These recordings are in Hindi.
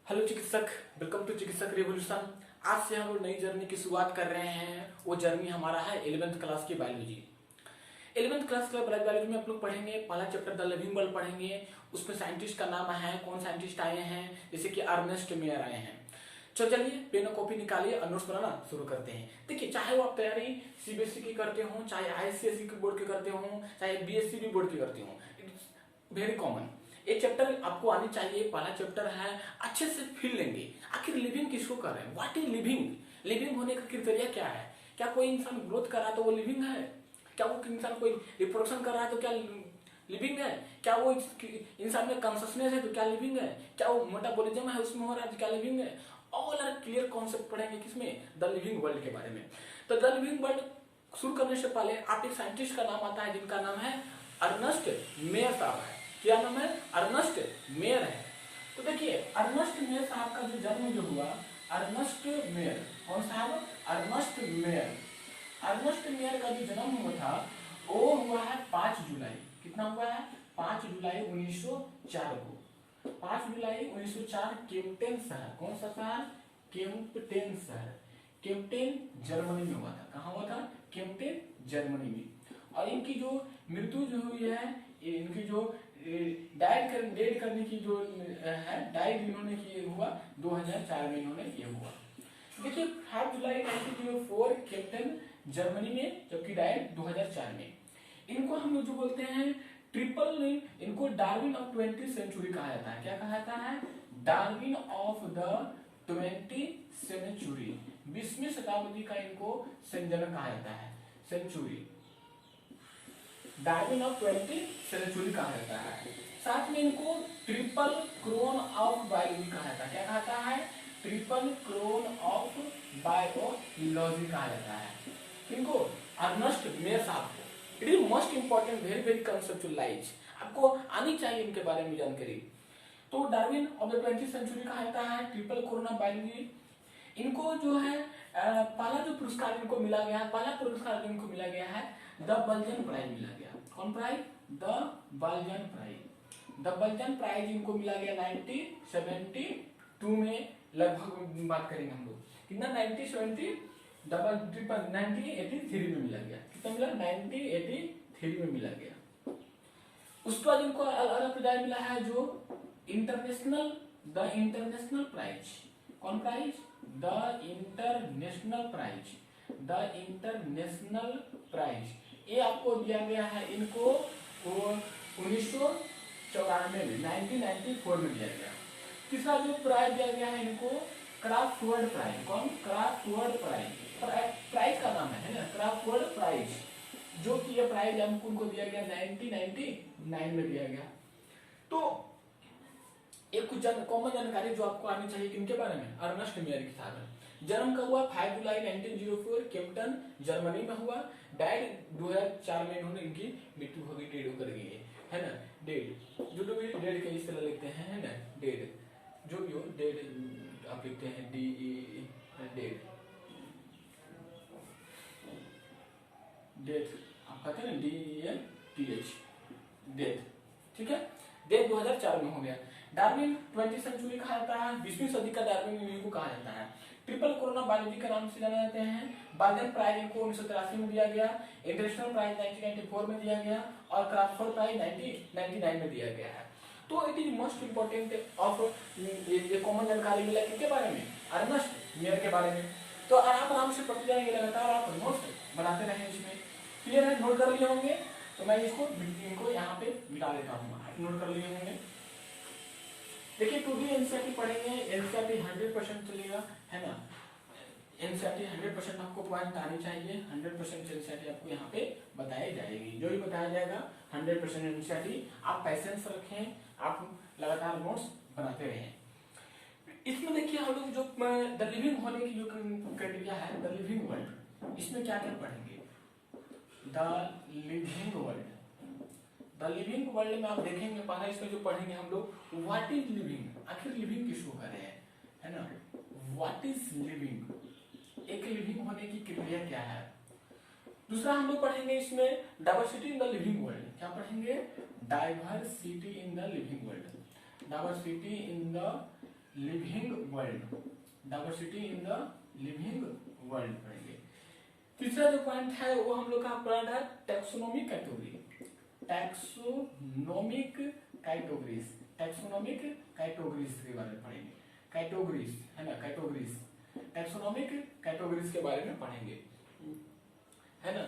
हेलो चिकित्सक, वेलकम टू चिकित्सक रिवॉल्यूशन। आज से हम लोग नई जर्नी की शुरुआत कर रहे हैं। वो जर्नी हमारा है 11th क्लास की बायोलॉजी। 11th क्लास का बायोलॉजी में आप लोग पढ़ेंगे, पहला चैप्टर द लिविंग वर्ल्ड पढ़ेंगे। उसमें साइंटिस्ट का नाम है, कौन साइंटिस्ट आए हैं, जैसे कि अर्नेस्ट मेयर आए हैं। चलिए पेन और कॉपी निकालिए और नोट्स बनाना शुरू करते हैं। देखिए, चाहे वो आप तैयारी सीबीएसई की करते हो, चाहे आईसीएसई के बोर्ड के करते हो, चाहे बीएससी बोर्ड की करते हो, इट्स वेरी कॉमन। एक चैप्टर आपको आनी चाहिए। पहला चैप्टर है, अच्छे से फील लेंगे आखिर लिविंग किसको कर रहे हैं, व्हाट इज लिविंग। लिविंग होने का क्राइटेरिया क्या है? क्या कोई इंसान ग्रोथ कर रहा है तो वो लिविंग है? क्या वो इंसान कोई रिप्रोडक्शन कर रहा है तो क्या लिविंग है? क्या वो इंसान में कॉन्शसनेस है तो क्या लिविंग है? क्या वो मेटाबॉलिज्म है उसमें हो रहा है तो क्या लिविंग है? ऑल आर क्लियर कॉन्सेप्ट पढ़ेंगे किसमें, द लिविंग वर्ल्ड के बारे में। तो द लिविंग वर्ल्ड शुरू करने से पहले आप एक साइंटिस्ट का नाम आता है जिनका नाम है अर्नेस्ट मेयर साहब है। क्या नाम है? अर्नेस्ट मेयर है। तो देखिए, अर्नेस्ट मेयर साहब का जो जन्म जो हुआ, अर्नेस्ट मेयर, कौन साहब? Ernest mayor. अर्नेस्ट मेयर का जो जन्म हुआ था वो हुआ है 5 जुलाई। कितना हुआ है? 5 जुलाई 1904 को। 5 जुलाई 1904 केम्पटेन शहर, कौन सा शहर? केम्पटेन शहर, केम्पटेन जर्मनी में हुआ था। कहाँ हुआ था? केम्पटेन जर्मनी में। और इनकी जो मृत्यु जो हुई है, इनकी जो डेड करने की जो है, डाइड इन्होंने किए हुआ 2004 में इन्होंने ये हुआ। देखिए, 5 जुलाई 1904 केम्पटेन जर्मनी में, जबकि डाइड 2004 में। इनको हम लोग जो बोलते हैं ट्रिपल, इनको डार्विन ऑफ 20th सेंचुरी कहा जाता है। क्या कहा जाता है? Darwin of the 20th century, 20वीं शताब्दी का इनको संजनक कहा जाता है। Century, Darwin of 20th century कहा जाता है। साथ में इनको ट्रिपल क्रोन ऑफ बायोलॉजी कहा जाता है। क्या कहता है? ट्रिपल क्रोन ऑफ बायोलॉजी कहा जाता है। इनको अर्नेस्ट मेयर साहब को। It is most important, very very conceptualise, आपको आनी चाहिए इनके बारे में जानकारी। तो Darwin of the 20th century कहा जाता है, ट्रिपल क्रोन ऑफ बायोलॉजी। इनको जो है पहला जो पुरस्कार इनको मिला गया है, पहला पुरस्कार इनको मिला गया है द बल्जन प्राइज मिला गया। कौन prize? The Balzan prize. The Balzan prize इनको मिला गया 1972 में, लगभग बात करेंगे हम लोग कितना, 1970 डबल ट्रिपल 1983 में मिला गया। कितना मिला? 1983 में मिला गया। उसके बाद इनको अलग प्राइज मिला है जो इंटरनेशनल, द इंटरनेशनल प्राइज। कौन prize? The international prize, the international prize. ये आपको दिया गया है इनको 1994 में, 1994 में दिया गया। तीसरा जो प्राइज दिया गया है इनको क्राफ्टवर्ड प्राइज। कौन? क्राफ्टवर्ड प्राइज, प्राइज का नाम है ना, क्राफ्टवर्ड प्राइज, जो कि ये प्राइज हमको उनको दिया गया 1999 में दिया गया। तो एक कुछ कॉमन जानकारी जो आपको आनी चाहिए किनके बारे में, अर्नेस्ट मेयर की साहब। जन्म का हुआ 5 जुलाई 1904 केम्पटन जर्मनी में हुआ। डाइड 2004 में इन्होंने, इनकी मृत्यु हो गई, डेड होकर गई है ना, डेड। जो लोग डेड के इस तरह लिखते हैं, है ना, डेड, जो भी हो, डेड आप लिखते हैं डी ई, डेड, डेथ आप कहते हैं ना, D E L T H, death, ठीक है। डेथ 2004 में हो गया। डार्विन 20th सेंचुरी कहा जाता है, 20वीं सदी का डार्विन इन्हीं को कहा जाता है। ट्रिपल कोरोना बायोलॉजी के नाम से जाने जाते हैं। बाल्जन प्राइज इनको 1983 में दिया गया, इंटरनेशनल प्राइज 1994 में दिया गया और क्राफ्टवर्ड प्राइज 1999 में दिया गया है। तो it is most important of, ये कॉमन जानकारी मिला किसके बारे में, अर्नेस्ट मेयर के बारे में। तो आप आराम से पढ़ते जाएंगे, लगातार आप नोट्स बनाते रहेंगे इसमें। क्लियर है? नोट कर लिए होंगे तो मैं इसको इनको यहाँ पे मिटा देता हूँ, नोट कर लिए होंगे। देखिए, 2D एनसीईआरटी पढ़ेंगे, एनसीईआरटी 100% चलेगा, है ना। एनसीईआरटी 100% आपको पॉइंट आनी चाहिए, 100% एनसीईआरटी आपको यहाँ पे बताई जाएगी। जो भी बताया जाएगा 100% एनसीईआरटी। आप पैसेंस रखें, आप लगातार नोट्स बनाते रहें। इसमें देखिए, हम लोग जो द लिविंग होने की जो क्राइटेरिया है, द लिविंग वर्ल्ड, इसमें क्या क्या पढ़ेंगे? The living world, the living world में आप देखेंगे, पहला इसमें जो पढ़ेंगे हम लोग, व्हाट इज लिविंग, आखिर लिविंग किसको कर रहे हैं, है ना, व्हाट इज लिविंग, एक लिविंग होने की क्रिया क्या है। दूसरा हम लोग पढ़ेंगे इसमें diversity in the living world. क्या पढ़ेंगे? Diversity in the living world, diversity in the living world, diversity in the living world पढ़ेंगे। तीसरा जो पॉइंट है वो हम लोग का पॉइंट है taxonomic category, taxonomic categories, taxonomic categories के बारे में पढ़ेंगे, कैटेगरीज है ना, कैटेगरीज, टैक्सोनॉमिक कैटेगरीज के बारे में पढ़ेंगे है ना।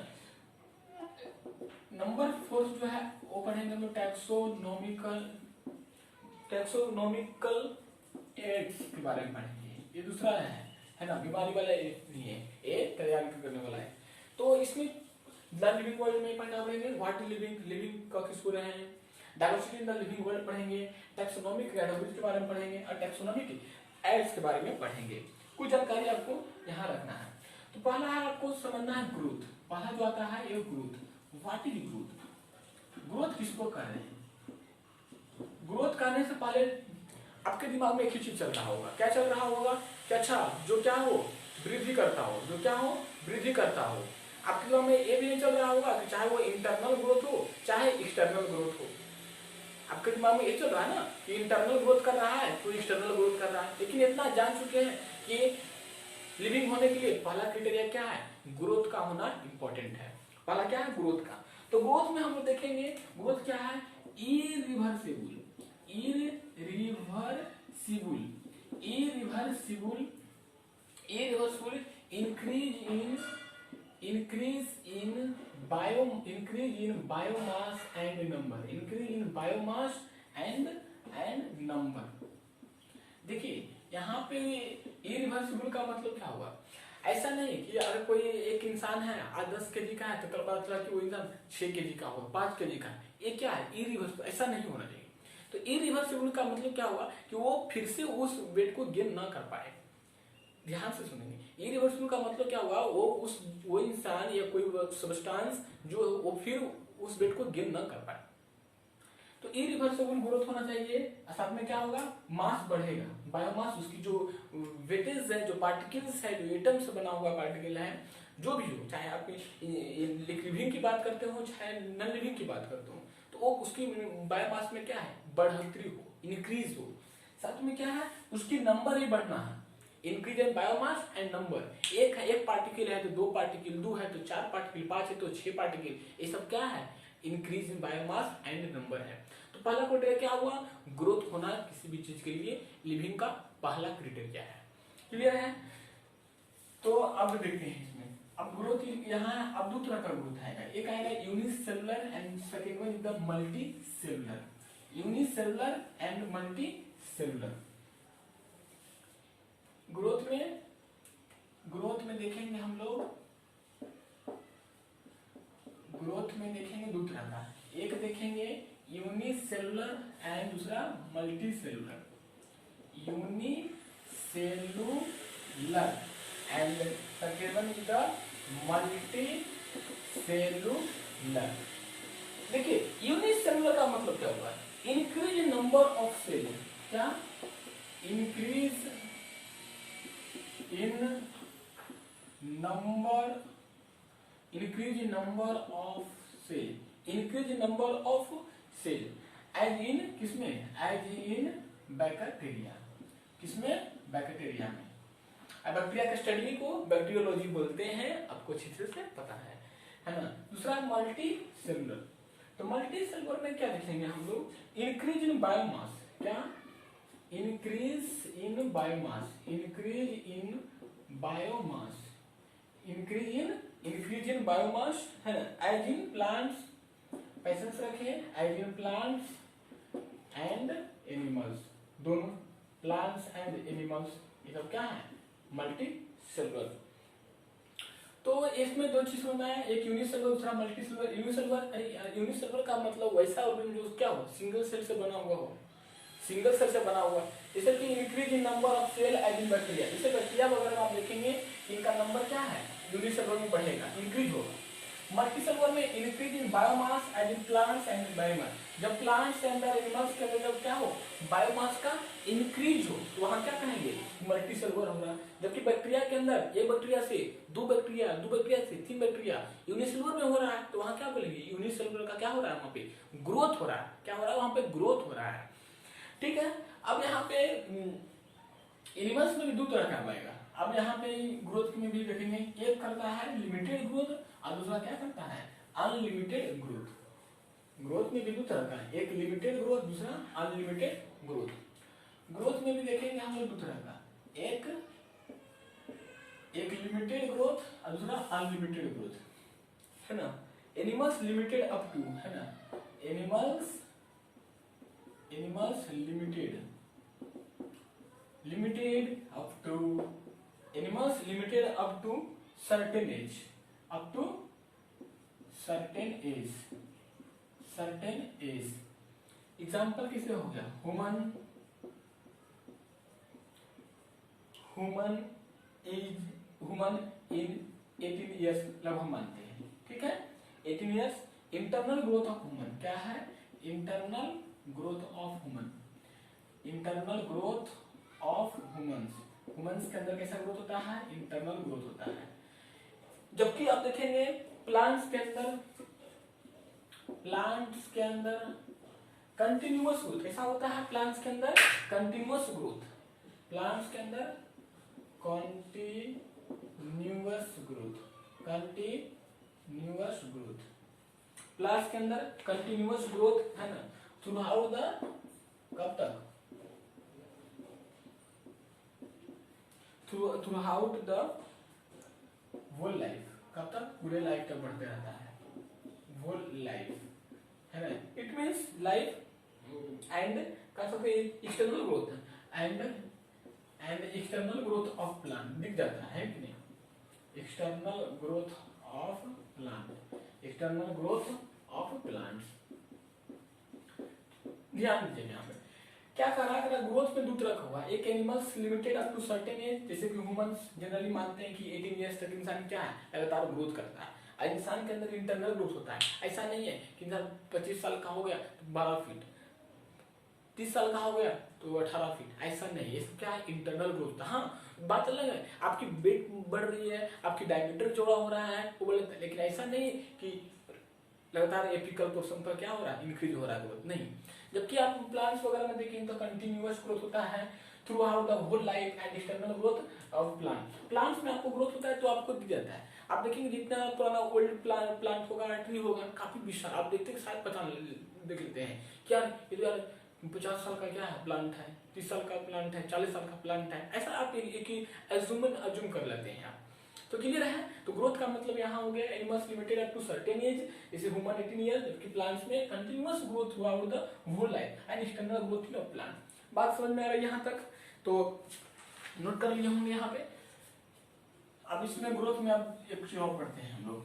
नंबर 4 जो है वो पढ़ेंगे हम लोग टैक्सोनॉमिकल एड्स के बारे में पढ़ेंगे। ये दूसरा है ना, बीमारी वाला नहीं है, ये तैयार करने वाला है। तो इसमें द लिविंग वर्ल्ड में पढ़ना पड़ेंगे, व्हाट इज लिविंग, लिविंग का किसको रहे हैं, diversity in the living world पढ़ेंगे, टैक्सोनॉमिक कैटेगरीज के बारे में पढ़ेंगे और टैक्सोनॉमिक एड्स के बारे में पढ़ेंगे। कुछ जानकारी आपको यहाँ रखना है। तो पहला है आपको समझना है ग्रोथ, पहला जो आता है ये growth, what is growth, growth किसको कह रहे हैं। ग्रोथ करने से पहले आपके दिमाग में एक ही चीज चल रहा होगा, क्या चल रहा होगा कि अच्छा जो क्या हो वृद्धि करता हो, जो क्या हो वृद्धि करता हो। आपके दिमाग में ये भी नहीं चल रहा होगा कि चाहे वो इंटरनल ग्रोथ हो चाहे एक्सटर्नल ग्रोथ हो। आपके दिमाग में ये चल रहा है ना कि इंटरनल ग्रोथ कर रहा है तो एक्सटर्नल ग्रोथ कर रहा है, लेकिन इतना जान चुके हैं कि लिविंग होने के लिए पहला क्राइटेरिया क्या है, ग्रोथ का होना इंपॉर्टेंट है। पहला क्या है, ग्रोथ का। तो ग्रोथ में हम लोग देखेंगे ग्रोथ क्या है, irreversible, increase in biomass and number, increase in biomass and number। देखिए यहाँ पे इरिवर्सिबल का मतलब क्या हुआ, ऐसा नहीं कि अगर कोई एक इंसान है आज 10 kg का है तो कल पता चला कि वो इंसान 6 kg का हुआ, 5 kg का है, ये क्या है इरिवर्सिबल, ऐसा नहीं होना चाहिए। तो इरिवर्सिबल का मतलब क्या हुआ कि वो फिर से उस वेट को गेन ना कर पाए। ध्यान से सुनेंगे, इरिवर्सिबल का मतलब क्या हुआ, वो इंसान या कोई सब्सटेंस जो वो फिर उस वेट को गेन ना कर पाए। तो इरिवर्सिबल ग्रोथ होना चाहिए। साथ में क्या होगा, मास बढ़ेगा, बायोमास, उसकी जो वेटेज है, जो पार्टिकल्स है, जो एटम से बना हुआ पार्टिकल है, जो भी हो, चाहे आप लिविंग की बात करते हो चाहे नॉन लिविंग की बात करते हो, तो वो उसकी बायोमास में क्या है, बढ़ोतरी हो, इंक्रीज हो। साथ में क्या है, उसकी नंबर ही बढ़ना है, increase in biomass and number. एक पार्टिकल है तो 2 पार्टिकल, 2 है तो 4 पार्टिकल, 5 है तो 6 पार्टिकल, ये सब क्या है, increase in biomass and number है। तो पहला क्राइटेरिया क्या हुआ, ग्रोथ होना किसी भी चीज के लिए लिविंग का पहला क्राइटेरिया है। क्लियर है। तो अब देखते हैं इसमें, अब ग्रोथ यहाँ अब 2 तरह का ग्रोथ आएगा, एक आएगा unicellular and second one is the multi cellular, unicellular and multi cellular. Growth में देखेंगे हम लोग, ग्रोथ में देखेंगे 2 तरह का, एक देखेंगे यूनिसेलुलर एंड दूसरा multi cellular, unicellular and second one is the multi cellular. देखिए यूनिसेलुलर का मतलब क्या हुआ, इंक्रीज नंबर ऑफ सेल, क्या, increase in number of cell, increase in number of cell, as in किसमें, as in बैक्टीरिया, किसमें, बैक्टीरिया में। अब बैक्टीरिया के स्टडी को बैक्टीरियोलॉजी बोलते हैं, आपको अच्छी तरह से पता है ना। दूसरा मल्टी सेलुलर, तो मल्टी सेलुलर में क्या देखेंगे हम लोग, इंक्रीज इन बायोमास, क्या, increase in biomass, increase in biomass, increase in biomass है ना, एज इन प्लांट्स, पैसेंस रखे, as in plants and animals, दोनों प्लांट्स एंड एनिमल्स, ये सब क्या है, मल्टी सेलुलर। तो इसमें 2 चीज होना है, एक यूनिसेलुलर दूसरा मल्टी सेलुलर। यूनिसेलुलर का मतलब वैसा ऑर्गेनिज्म जो क्या हो, सिंगल सेल से बना हुआ हो, सिंगल सेल से बना हुआ, जैसे कि increase in number of cell as in bacteria. जैसे बैक्टीरिया वगैरह में आप देखेंगे इनका नंबर क्या है, यूनिसेलुलर में बढ़ेगा, इंक्रीज होगा। मल्टी सेलुलर में increase in biomass as in plants and biomass, जब प्लांट्स के अंदर एनिमल्स के अंदर जब क्या हो, बायोमास का इंक्रीज हो, तो वहां क्या कहेंगे, मल्टी सेलुलर होगा। जबकि बैक्टीरिया के अंदर एक बैक्टीरिया से 2 बैक्टीरिया, 2 बैक्टीरिया से 3 बैक्टीरिया यूनिसेलुलर में हो रहा है, तो वहां क्या बोलेंगे, यूनिसेलुलर का क्या हो रहा है, वहां पे ग्रोथ हो रहा है, क्या हो रहा है, वहां पे ग्रोथ हो रहा है। ठीक है। अब यहाँ पे एनिमल्स में भी दो तरह का आएगा। अब यहाँ पे ग्रोथ में भी देखेंगे, एक करता है लिमिटेड ग्रोथ और दूसरा क्या करता है अनलिमिटेड ग्रोथ। ग्रोथ में भी दो तरह का है, एक लिमिटेड ग्रोथ दूसरा अनलिमिटेड ग्रोथ। ग्रोथ में भी देखेंगे हम लोग दो तरह का, एक लिमिटेड ग्रोथ और दूसरा अनलिमिटेड ग्रोथ, है ना। एनिमल्स लिमिटेड अप टू, है ना, animals limited up to animals limited up to certain age, up to certain age। Example किसे हो गया, ह्यूमन इन 18 ईयर्स मतलब हम मानते हैं, ठीक है। 18 years internal growth of human क्या है, internal growth of human, internal growth of humans के अंदर कैसा ग्रोथ होता है, इंटरनल ग्रोथ होता है। जबकि आप देखेंगे प्लांट्स के अंदर कंटिन्यूअस ग्रोथ कैसा होता है, प्लांट्स के अंदर कंटिन्यूअस ग्रोथ, प्लांट्स के अंदर कंटिन्यूअस ग्रोथ, प्लांट्स के अंदर कंटिन्यूअस ग्रोथ, है ना, थ्रू आउट द कब तक, throughout the whole life, कब तक, पूरे लाइफ तक बढ़ते रहता है, होल लाइफ, है ना। इट मीन्स लाइफ एंड कर सकते external growth and external growth of plant दिख जाता है कि नहीं, external growth of plant, external growth of plants. ध्यान दीजिए यहाँ पे क्या कर रहा है, ग्रोथ में दो तरह का हुआ, एक animals limited up to certain age, जैसे कि ह्यूमंस जनरली मानते हैं कि 18 ईयर्स तक इंसान क्या है लगातार ग्रोथ करता है, और इंसान के अंदर इंटरनल ग्रोथ होता है। ऐसा नहीं है कि इंसान 25 साल का हो गया तो 12 फीट, 30 साल का हो गया तो 18 फीट, ऐसा नहीं, ये क्या है इंटरनल ग्रोथ। हाँ बात अलग है, आपकी वेट बढ़ रही है, आपकी डायमीटर चौड़ा हो रहा है वो बोले, लेकिन ऐसा नहीं कि लगातार एपिकल पोर्शन पर क्या हो रहा है इंक्रीज हो रहा है ग्रोथ, नहीं। जबकि आप प्लांट्स वगैरह में देखें तो कंटिन्यूअस ग्रोथ होता है throughout the whole life and external growth of plant. Plants में आपको ग्रोथ होता है तो आपको दिख जाता है, आप देखेंगे जितना पुराना ओल्ड प्लांट होगा, ट्री होगा, काफी विशाल, आप देखते हैं शायद पहचान देख लेते हैं क्या ये तो यार 50 साल का क्या है प्लांट है, 30 साल का प्लांट है, 40 साल का प्लांट है, ऐसा आप एक ही अज्यूम कर लेते हैं आप। तो क्लियर है, तो ग्रोथ का मतलब यहाँ हो गया animals limited up to certain age, जैसे ह्यूमन 18 ईयर्स, जबकि प्लांट्स में continuous growth throughout the whole life and external growth of plant. बात समझ में आ रही है यहाँ तक, तो नोट कर लिए होंगे यहाँ पे। अब इसमें ग्रोथ में अब एक चीज और पढ़ते हैं हम लोग,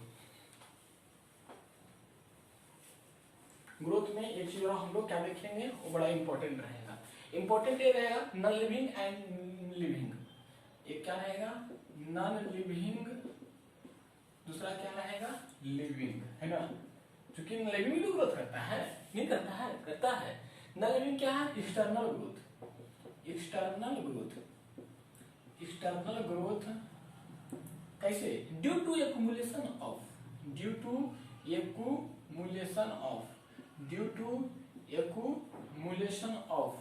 ग्रोथ में एक चीज और हम लोग क्या देखेंगे वो बड़ा इंपॉर्टेंट रहेगा। इंपॉर्टेंट ये रहेगा नॉन लिविंग एंड लिविंग, एक क्या रहेगा नॉन लिविंग, दूसरा क्या रहेगा लिविंग, है ना। क्योंकि लिविंग भी ग्रोथ करता है, नहीं करता है, करता है। नॉन लिविंग क्या है, external growth, external growth, external growth कैसे, due to accumulation of, due to accumulation of, due to accumulation of,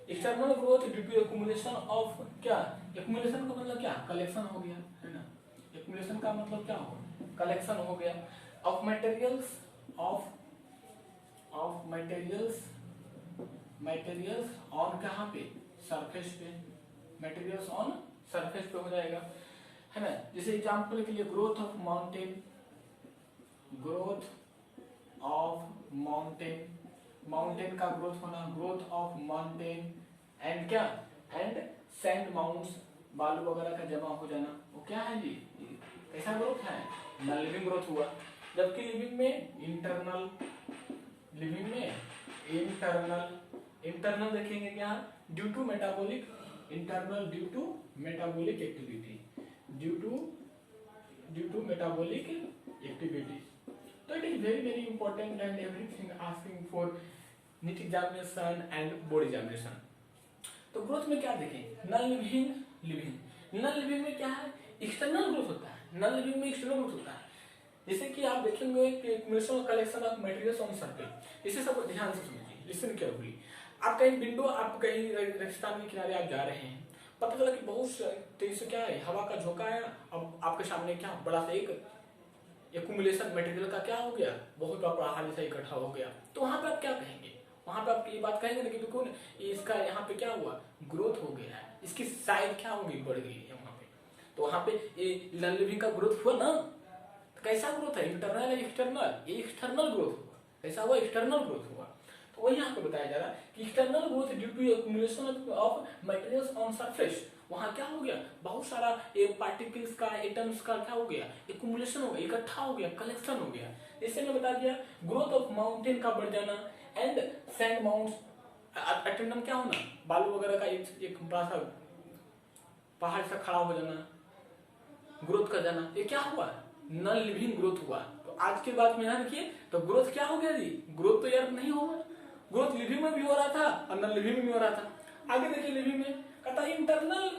external growth due to accumulation of, क्या एक्युमुलेशन का मतलब क्या, कलेक्शन हो गया, है ना। एक्युमुलेशन का मतलब क्या हो, कलेक्शन हो गया of materials, of materials on कहाँ पे, सरफेस पे, मटेरियल्स ऑन सरफेस पे हो जाएगा, है ना। जैसे एग्जांपल के लिए growth of mountain, growth of mountain, mountain का ग्रोथ होना, ग्रोथ ऑफ माउंटेन एंड क्या, एंड सैंड माउंट्स, बालू वगैरह का जमा हो जाना, वो क्या है जी, कैसा ग्रोथ है, नॉन लिविंग ग्रोथ हुआ। जबकि लिविंग में इंटरनल, लिविंग में इंटरनल, इंटरनल देखेंगे क्या, due to metabolic, internal due to metabolic activity, due to metabolic activity. तो it is very important and everything asking for NEET examination and board examination. तो ग्रोथ में क्या देखें, non living, living. Non living में क्या है, एक्सटर्नल ग्रोथ होता है, नॉन लिविंग में एक्सटर्नल ग्रोथ होता है। जैसे कि आप देखेंगे कि एक्युमुलेशन और collection of materials on surface, इसे सब ध्यान से समझिए, लिसन केयरफुली। आप कहीं विंडो, आप कहीं रेगिस्तान के किनारे आप जा रहे हैं, पता चला कि बहुत तेजी से क्या है, हवा का झोंका है, अब आपके सामने क्या बड़ा सा एक एक्यूमुलेशन मटेरियल का क्या हो गया, बहुत बड़ा पहाड़ जैसा इकट्ठा हो गया। तो वहां पे आप क्या कहेंगे, वहां पे आप ये बात कहेंगे ना कि देखो इसका यहाँ पे क्या हुआ, ग्रोथ हो गया है, इसकी साइज क्या होगी, बढ़ गई है वहां पे। तो वहां पे ये नॉन लिविंग का ग्रोथ हुआ ना, कैसा ग्रोथ है, इंटरनल या एक्सटर्नल, ये एक्सटर्नल ग्रोथ हुआ, कैसा हुआ, एक्सटर्नल ग्रोथ हुआ। तो वही यहाँ पे बताया जा रहा है कि external growth due to accumulation of materials on surface, वहां क्या हो गया, बहुत सारा पार्टिकल्स का, एटम्स का क्या हो गया, एक्यूमुलेशन हो गया, इकट्ठा हो गया, कलेक्शन हो गया। जैसे मैं बता दिया, ग्रोथ ऑफ माउंटेन का बढ़ जाना एंड सैंड माउंट्स, अटेंडम क्या होना, बालू वगैरह का एक बड़ा सा पहाड़ सा खड़ा हो जाना, ग्रोथ कर जाना, ये क्या हुआ, नॉन लिविंग ग्रोथ हुआ। तो आज के बाद में देखिए, तो ग्रोथ क्या हो गया जी, ग्रोथ तो यार नहीं होगा, ग्रोथ लिविंग में भी हो रहा था और नॉन लिविंग में भी हो रहा था। आगे देखिए लिविंग में कहता है internal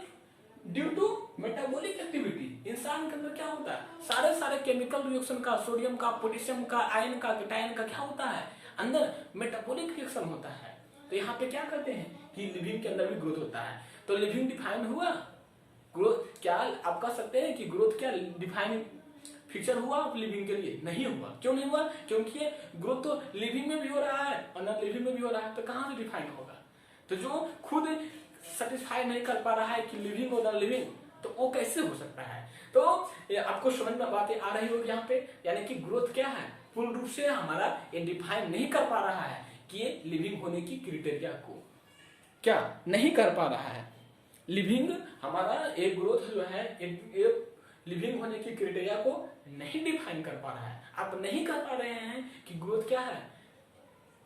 due to metabolic activity, इंसान के अंदर क्या होता है, सारे सारे केमिकल रिएक्शन का, सोडियम का, पोटेशियम का, आयन का, केटायन का क्या होता है, अंदर मेटाबॉलिक रिएक्शन होता है। तो यहाँ पे क्या करते हैं कि लिविंग के अंदर भी ग्रोथ होता है। तो लिविंग डिफाइन हुआ, ग्रोथ क्या आप कह सकते हैं कि ग्रोथ क्या डिफाइन फीचर हुआ लिविंग के लिए, नहीं हुआ। क्यों नहीं हुआ, क्योंकि ये ग्रोथ तो लिविंग में भी हो रहा है और नॉन लिविंग में भी हो रहा है, तो कहां से डिफाइन होगा। तो जो खुद सेटिस्फाई नहीं कर पा रहा है कि लिविंग और नॉन लिविंग, तो वो कैसे हो सकता है। तो आपको समझ में बातें आ रही होगी यहाँ पे, यानी कि ग्रोथ क्या है, पूर्ण रूप से हमारा ये डिफाइन नहीं कर पा रहा है कि ये लिविंग होने की क्राइटेरिया को क्या नहीं कर पा रहा है। लिविंग हमारा एक ग्रोथ जो है, एक लिविंग होने की क्राइटेरिया को नहीं डिफाइन कर पा रहा है। आप नहीं कर पा रहे हैं कि ग्रोथ क्या है,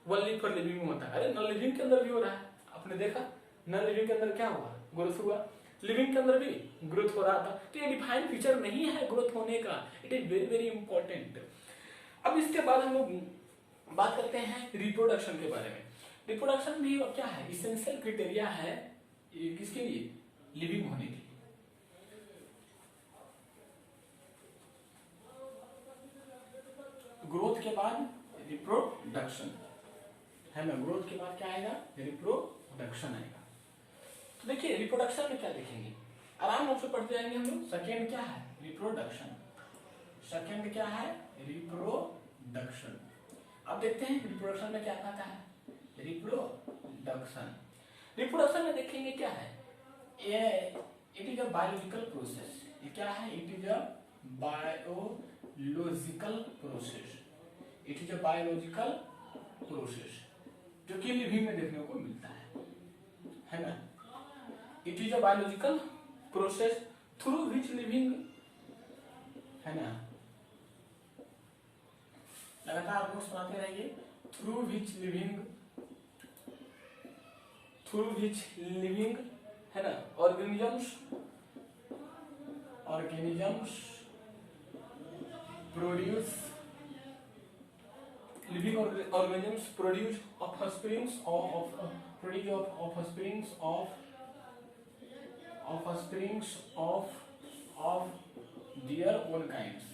ओनली फॉर लिविंग होता है। अरे नॉन लिविंग के अंदर भी हो रहा है, आपने देखा नॉन लिविंग के अंदर क्या हुआ, ग्रोथ हुआ, लिविंग के अंदर भी ग्रोथ हो रहा था। तो ये डिफाइंड फीचर नहीं है ग्रोथ होने का, it is very very important. अब इसके बाद हम लोग बात करते हैं रिप्रोडक्शन के बारे में। रिप्रोडक्शन भी क्या है, इसेंशियल क्राइटेरिया है किसके लिए, लिविंग होने के लिए। ग्रोथ के बाद रिप्रोडक्शन है ना, ग्रोथ के बाद क्या आएगा, रिप्रोडक्शन आएगा। तो देखिए रिप्रोडक्शन में क्या देखेंगे, आराम से पढ़ते जाएंगे हम लोग। सेकेंड क्या है, रिप्रोडक्शन। सेकेंड क्या है, रिप्रोडक्शन। अब देखते हैं रिप्रोडक्शन में क्या आता है, रिप्रोडक्शन। रिप्रोडक्शन में देखेंगे क्या है, it is a biological process. ये क्या है, it is a biological process, it is a biological process जो कि लिविंग में देखने को मिलता है ना। It is a biological process through which living, है ना, लगातार आपको सुनाते रहेंगे, थ्रू विच लिविंग है ना, organisms produce, living organisms produce offsprings of their own kinds,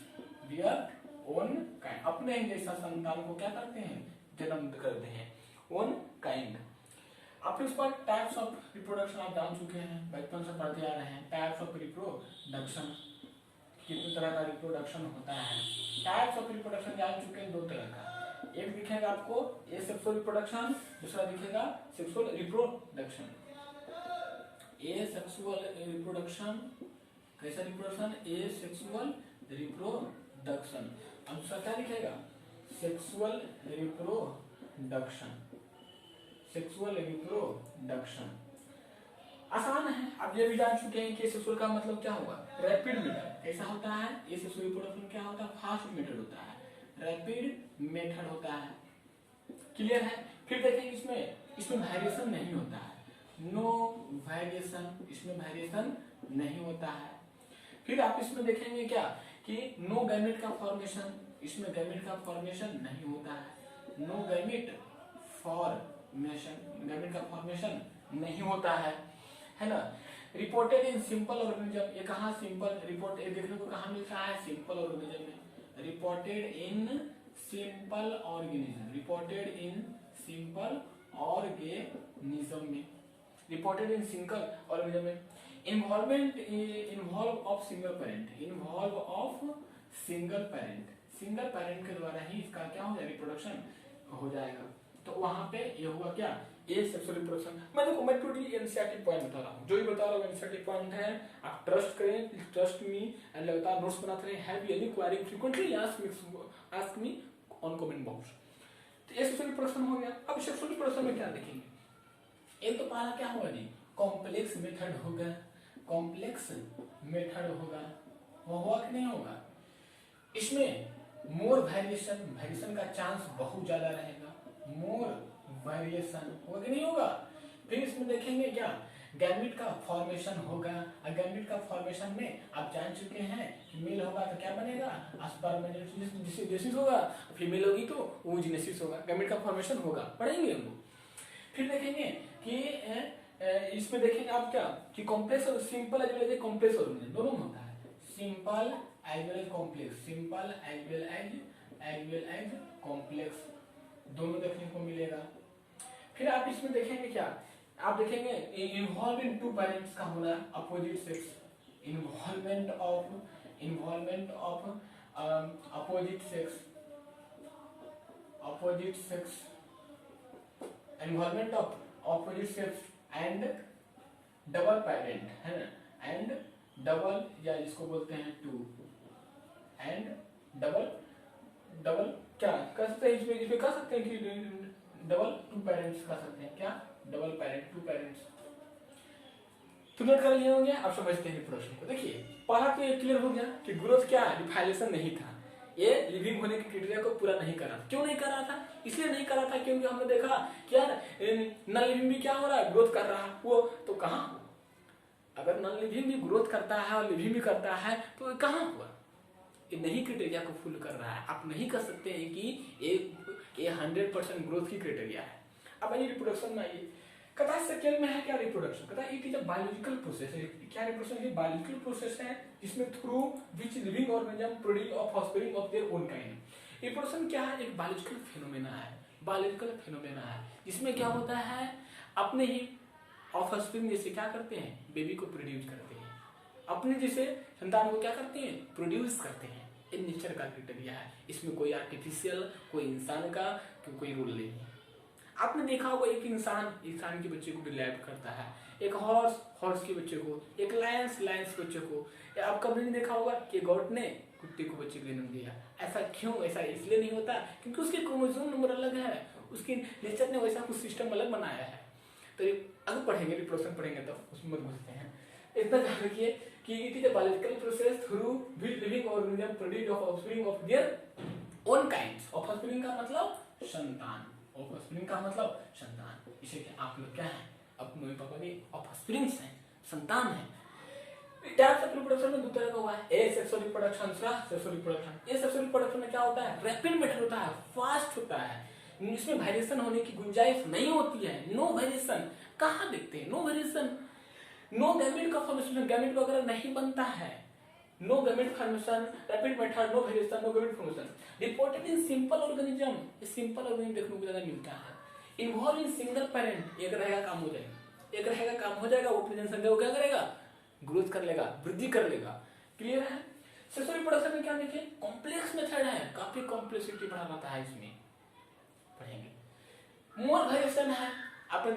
अपने जैसा संतान को क्या करते हैं, जन्म करते हैं, own kind। आप इस पर टाइप्स ऑफ रिप्रोडक्शन आप जान चुके हैं, बचपन से पढ़ते आ रहे हैं। टाइप्स ऑफ रिप्रोडक्शन, कितनी तरह का रिप्रोडक्शन होता है। टाइप्स ऑफ रिप्रोडक्शन जान चुके हैं, दो तरह का, एक दिखेगा आपको ए सेक्सुअल रिप्रोडक्शन, दूसरा दिखेगा सेक्सुअल रिप्रोडक्शन। ए सेक्सुअल रिप्रोडक्शन, कैसा रिप्रोडक्शन, ए सेक्सुअल रिप्रोडक्शन। अब दूसरा क्या दिखेगा, सेक्सुअल रिप्रोडक्शन। सेक्सुअल रिप्रोडक्शन आसान है, आप ये भी जान चुके हैं कि सेक्सुअल का मतलब क्या होगा, रैपिड मेथड। कैसा होता है, ये सेक्सुअल रिप्रोडक्शन क्या होता है, फास्ट मेथड होता है, रैपिड मेथड होता है। क्लियर है। फिर देखेंगे इसमें वेरिएशन नहीं होता है, नो वेरिएशन, इसमें वेरिएशन नहीं होता है। फिर आप इसमें देखेंगे क्या कि नो गैमेट का फॉर्मेशन, इसमें गैमेट का फॉर्मेशन नहीं होता है, नो गैमेट फॉर्मेशन, गैमेट का फॉर्मेशन नहीं होता है ना। रिपोर्टेड इन सिंपल ऑर्गेनिज्म, ये कहाँ सिंपल रिपोर्ट देखने को कहाँ मिलता है, सिंपल ऑर्गेनिज्म में। Reported in simple organism, reported in simple organism में, रिपोर्टेड इन सिंगल ऑर्गेनिज्म में। इन्वॉल्व ऑफ सिंगल पेरेंट के द्वारा ही इसका क्या हो जाएगा, रिप्रोडक्शन हो जाएगा। तो वहां पे ये हुआ क्या, ये सेक्सुअल रिप्रोडक्शन। मैं टोटली एनसीईआरटी पॉइंट बता रहा हूँ, जो भी बता रहा हूँ एनसीईआरटी पॉइंट है, आप ट्रस्ट करें, ट्रस्ट मी एंड लगातार नोट्स बनाते रहे। Have any query frequently ask me on comment box. तो ये सेक्सुअल रिप्रोडक्शन हो गया। अब सेक्सुअल रिप्रोडक्शन में क्या देखेंगे, एक तो पहला क्या होगा जी, कॉम्प्लेक्स मेथड होगा, कॉम्प्लेक्स मेथड होगा, वो होगा कि नहीं होगा। इसमें मोर वेरिएशन का चांस बहुत ज्यादा रहेगा, मोर वेरिएशन होगा कि नहीं होगा। फिर इसमें देखेंगे क्या, गैमेट का फॉर्मेशन होगा। गैमेट का फॉर्मेशन में आप जान चुके हैं कि मेल होगा तो क्या बनेगा, स्पर्मेटोजेनेसिस होगा, फीमेल होगी तो oogenesis होगा, गैमेट का फॉर्मेशन होगा, पढ़ेंगे हम लोग। फिर देखेंगे कि इसमें देखेंगे आप क्या कि कॉम्प्लेक्स और simple as well as complex organism दोनों में होता है, simple as well as complex, simple as well as complex दोनों देखने को मिलेगा। फिर आप इसमें देखेंगे क्या, आप देखेंगे इन्वॉल्व इन टू पेरेंट्स का होना, opposite sex, involvement of opposite sex, involvement of opposite sex and double parent है ना, एंड डबल या इसको बोलते हैं टू एंड डबल क्या कर सकते हैं, इसमें कर सकते हैं कि डबल टू पेरेंट्स कर सकते हैं, क्या डबल पेरेंट टू पेरेंट्स। तो नोट कर लिए होंगे, आप समझते हैं रिप्रोडक्शन को। देखिए पहला तो ये क्लियर हो गया कि ग्रोथ क्या है, रिफाइलेशन नहीं था, ये लिविंग होने के क्राइटेरिया को पूरा नहीं कर रहा था। क्यों नहीं कर रहा था, इसलिए नहीं कर रहा था क्योंकि हमने देखा कि यार नॉन लिविंग भी क्या हो रहा है, ग्रोथ कर रहा है, वो तो कहाँ, अगर नॉन लिविंग भी ग्रोथ करता है और लिविंग भी करता है तो कहाँ हुआ, ये नहीं क्राइटेरिया को फुल कर रहा है। आप नहीं कर सकते हैं कि ये 100% ग्रोथ की क्राइटेरिया है। अब आइए रिप्रोडक्शन में आइए, कथा सेकेंड में है क्या रिप्रोडक्शन, कथा it is a biological process है। क्या रिप्रोडक्शन है, बायोलॉजिकल प्रोसेस है जिसमें through which living organism produce offspring of their own kind. Reproduction क्या है, एक बायोलॉजिकल फिनोमेना है, बायोलॉजिकल फिनोमेना है जिसमें क्या होता है, अपने ही ऑफस्प्रिंग जैसे क्या करते हैं, बेबी को प्रोड्यूस करते हैं, अपने जैसे संतान को क्या करते हैं, प्रोड्यूस करते हैं। ये नेचर का क्राइटेरिया है, इसमें कोई आर्टिफिशियल, कोई इंसान का कोई रूल नहीं है। आपने देखा होगा एक इंसान के बच्चे को डिवेलप करता है, एक हॉर्स के बच्चे को, एक लायंस के बच्चे को। आप कभी नहीं देखा होगा कि गॉड ने कुत्ते को बच्चे को जन्म दिया। ऐसा क्यों, ऐसा इसलिए नहीं होता क्योंकि उसके क्रोमोसोम नंबर अलग है, उसके नेचर ने वैसा कुछ सिस्टम अलग बनाया है। तो अगर पढ़ेंगे रिप्रोडक्शन पढ़ेंगे तो उसमें मत घुसते हैं। इतना ध्यान रखिए कि it is a biological process through which living organism produce offspring of their own kinds. Offspring का मतलब संतान, ऑफस्प्रिंग का मतलब संतान। इसे कि आप लोग क्या हैं, अपने पापा के ऑफस्प्रिंग्स हैं, संतान हैं। टाइप्स ऑफ रिप्रोडक्शन में दो तरह का हुआ है, ए सेक्सुअल रिप्रोडक्शन, दूसरा सेक्सुअल रिप्रोडक्शन। ए सेक्सुअल रिप्रोडक्शन में क्या होता है, रैपिड मेथड होता है, फास्ट होता है, इसमें वेरिएशन होने की गुंजाइश नहीं होती है, नो वेरिएशन। कहाँ देखते हैं नो वेरिएशन, नो गैमेट का फॉर्मेशन, गैमेट वगैरह नहीं बनता है, no gamete formation, rapid method, no variation, no gamete formation. Reported in simple organism, simple organism देखने को ज्यादा मिलता है। इन्वॉल्व इन सिंगल पेरेंट, एक रहेगा काम हो जाएगा, एक रहेगा काम हो जाएगा, वो प्रेजेंट संख्या को क्या करेगा, ग्रोथ कर लेगा, वृद्धि कर लेगा। क्लियर है। सेक्सुअल रिप्रोडक्शन में क्या देखिए, कॉम्प्लेक्स मेथड है, काफी कॉम्प्लेक्सिटी बढ़ा रहता है, इसमें पढ़ेंगे। मोर वेरिएशन है, आपने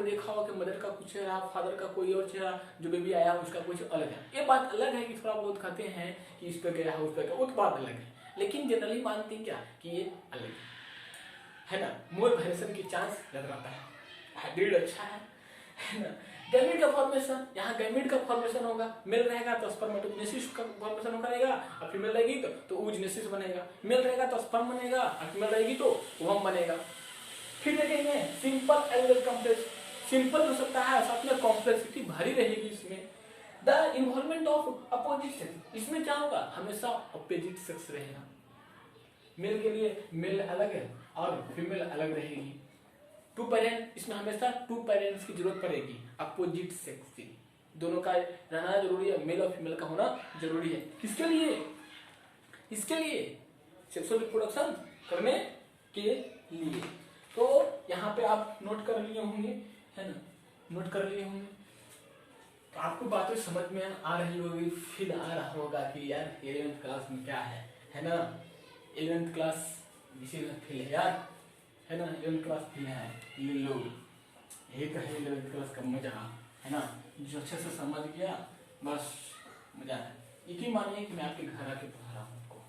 देखा होगा कि मदर का कुछ चेहरा, फादर का कोई और चेहरा, जो बेबी आया उसका कुछ अलग है। ये बात अलग है कि थोड़ा बहुत कहते हैं कि इस पे गया है उस पे गया, वो तो बात अलग है, लेकिन जनरली मानते हैं क्या कि ये अलग है ना। मोर वेरिएशन की चांस ज्यादा रहता है, हाइब्रिड अच्छा है ना। गैमेट का फॉर्मेशन, यहाँ गैमेट का फॉर्मेशन होगा, मेल रहेगा तो स्पर्मेटोजेनेसिस का फॉर्मेशन करेगा, और फीमेल रहेगी तो oogenesis बनेगा। मेल रहेगा तो स्पर्म बनेगा, और फीमेल रहेगी तो ओवम बनेगा। फिर देखेंगे सिंपल एंड कॉम्प्लेक्स, सिंपल हो सकता है, साथ में कॉम्प्लेक्सिटी भरी रहेगी इसमें। The involvement of opposite sex, इसमें क्या होगा, हमेशा अपोजिट सेक्स रहेगा, मेल के लिए मेल अलग है और फीमेल अलग रहेगी। टू पेरेंट, इसमें हमेशा टू पेरेंट्स की जरूरत पड़ेगी, अपोजिट सेक्स की, दोनों का रहना जरूरी है, मेल और फीमेल का होना जरूरी है। किसके लिए, इसके लिए सेक्सुअल रिप्रोडक्शन करने के लिए। तो यहाँ पे आप नोट कर लिए होंगे, है ना, नोट कर लिए होंगे। आपको बातें समझ में आ रही होगी, फील आ रहा होगा कि यार 11th क्लास में क्या है ना। 11th क्लास जिसे फील है यार, है ना। 11th क्लास फील है ये लोग, यही तो है 11th क्लास का मजा, है ना। जो अच्छे से समझ गया बस मजा है। यही मानिए कि मैं आपके घर आके पढ़ा रहा हूँ आपको,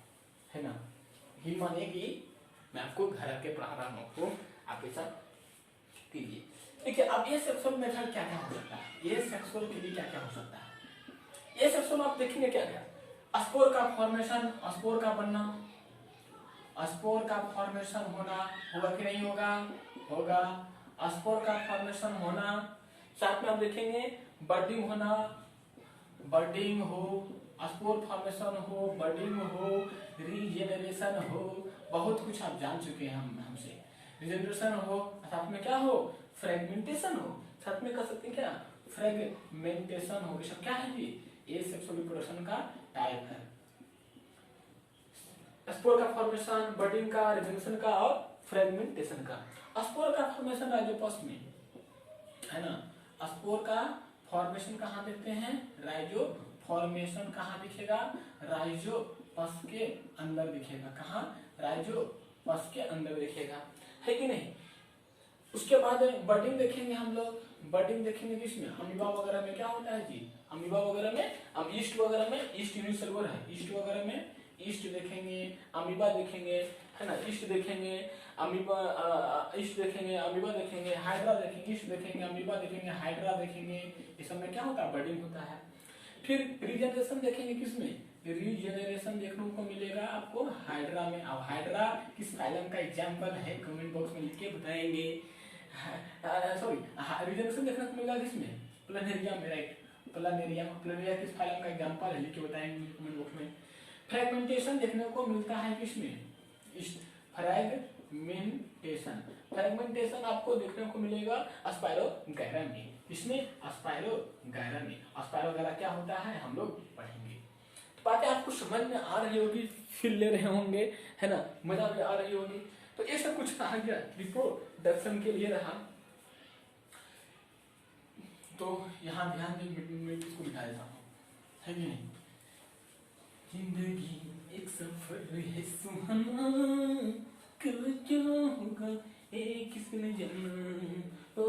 है ना। यही मानिए कि मैं आपको घर आके पढ़ा रहा हूँ आपको, आप ऐसा कीजिए। देखिए अब ये सेक्सुअल मेथड क्या क्या हो सकता है, ये सेक्सुअल के लिए क्या क्या हो सकता है। ये सेक्सुअल आप देखेंगे क्या क्या, स्पोर का फॉर्मेशन, स्पोर का बनना, स्पोर का फॉर्मेशन होना, होगा कि नहीं होगा, होगा। स्पोर का फॉर्मेशन होना, साथ में आप देखेंगे बर्डिंग होना, बर्डिंग हो, स्पोर फॉर्मेशन हो, बर्डिंग हो, रीजेनरेशन हो, बहुत कुछ आप जान चुके हैं हमसे। रीजेनरेशन हो, साथ में क्या हो, फ्रेगमेंटेशन हो, साथ में कर सकते हैं क्या, फ्रेगमेंटेशन हो। ये सब क्या है ये सेक्सुअल रिप्रोडक्शन का टाइप है। स्पोर का फॉर्मेशन, बर्डिंग का, रीजेनरेशन का और फ्रेगमेंटेशन का। स्पोर का फॉर्मेशन राइजोपस में, है ना। स्पोर का फॉर्मेशन कहाँ देखते हैं, राइजो फॉर्मेशन कहाँ दिखेगा, राइजोपस के अंदर दिखेगा। कहाँ, राइजोपस के अंदर दिखेगा, है कि नहीं। उसके बाद बर्डिंग देखेंगे हम लोग, बर्डिंग देखेंगे किसमें, अमीबा वगैरह में क्या होता है जी, अमीबा वगैरह में, अब ईस्ट वगैरह में, ईस्ट यूनिसेलुलर है, ईस्ट वगैरह में ईस्ट देखेंगे, अमीबा देखेंगे, है ना। ईस्ट देखेंगे, अमीबा, ईस्ट देखेंगे, अमीबा देखेंगे, हाइड्रा देखेंगे, ईस्ट देखेंगे, अमीबा देखेंगे, हाइड्रा देखेंगे। इस सब में क्या होता है, बर्डिंग होता है। फिर रीजनरेशन देखेंगे किसमें, रीजनरेशन देखने को मिलेगा आपको हाइड्रा में। अब हाइड्रा किस फाइलम का एग्जाम्पल है, कमेंट बॉक्स में लिख के बताएंगे। सॉरी, रीजनरेशन देखने को मिलेगा किसमें, प्लानेरिया में, राइट। प्लानेरिया, प्लानेरिया किस फाइलम का एग्जाम्पल है, लिख के बताएंगे कमेंट बॉक्स में। फ्रेगमेंटेशन देखने को मिलता है किसमें, फ्रेगमेंटेशन, फ्रेगमेंटेशन आपको देखने को मिलेगा स्पाइरोगैरा में। इसमें स्पाइरोगैरा में, स्पाइरोगैरा क्या होता है हम लोग पढ़ेंगे। तो बातें आपको समझ में आ रही होगी, फील ले रहे होंगे, है ना, मजा भी आ रही होगी। तो ये सब कुछ कहा गया रिप्रोडक्शन के लिए रहा। तो यहाँ ध्यान में किसको बिठा देता हूँ, है कि नहीं। जिंदगी एक सफर है सुहाना, कल क्या होगा एक किसने जाना। ओ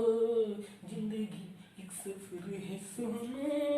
जिंदगी एक सफर है सुहाना,